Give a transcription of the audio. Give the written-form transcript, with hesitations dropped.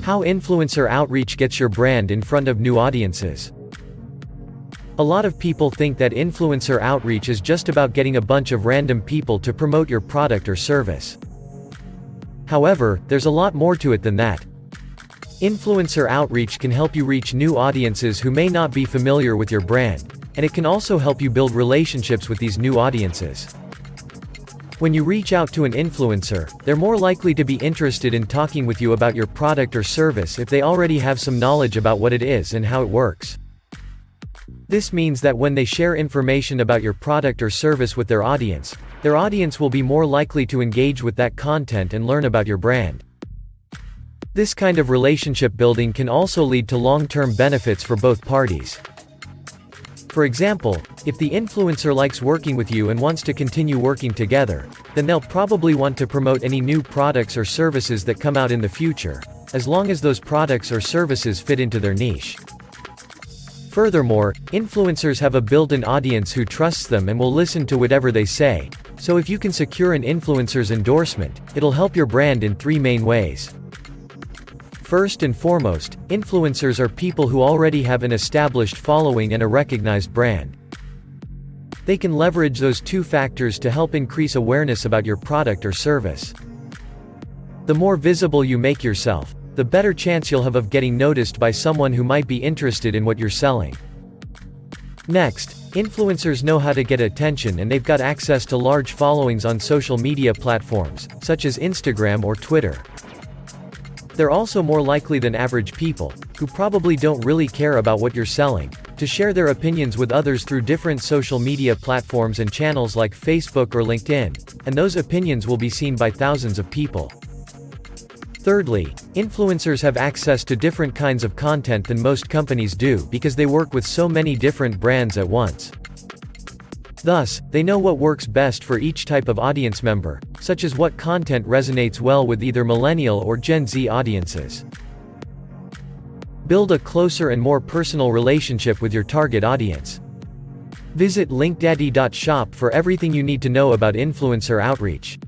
How influencer outreach gets your brand in front of new audiences. A lot of people think that influencer outreach is just about getting a bunch of random people to promote your product or service. However, there's a lot more to it than that. Influencer outreach can help you reach new audiences who may not be familiar with your brand, and it can also help you build relationships with these new audiences. When you reach out to an influencer, they're more likely to be interested in talking with you about your product or service if they already have some knowledge about what it is and how it works. This means that when they share information about your product or service with their audience will be more likely to engage with that content and learn about your brand. This kind of relationship building can also lead to long-term benefits for both parties. For example, if the influencer likes working with you and wants to continue working together, then they'll probably want to promote any new products or services that come out in the future, as long as those products or services fit into their niche. Furthermore, influencers have a built-in audience who trusts them and will listen to whatever they say, so if you can secure an influencer's endorsement, it'll help your brand in 3 main ways. First and foremost, influencers are people who already have an established following and a recognized brand. They can leverage those 2 factors to help increase awareness about your product or service. The more visible you make yourself, the better chance you'll have of getting noticed by someone who might be interested in what you're selling. Next, influencers know how to get attention, and they've got access to large followings on social media platforms, such as Instagram or Twitter. They're also more likely than average people, who probably don't really care about what you're selling, to share their opinions with others through different social media platforms and channels like Facebook or LinkedIn, and those opinions will be seen by thousands of people. Thirdly, influencers have access to different kinds of content than most companies do because they work with so many different brands at once. Thus, they know what works best for each type of audience member, such as what content resonates well with either millennial or Gen Z audiences. Build a closer and more personal relationship with your target audience. Visit linkdaddy.shop for everything you need to know about influencer outreach.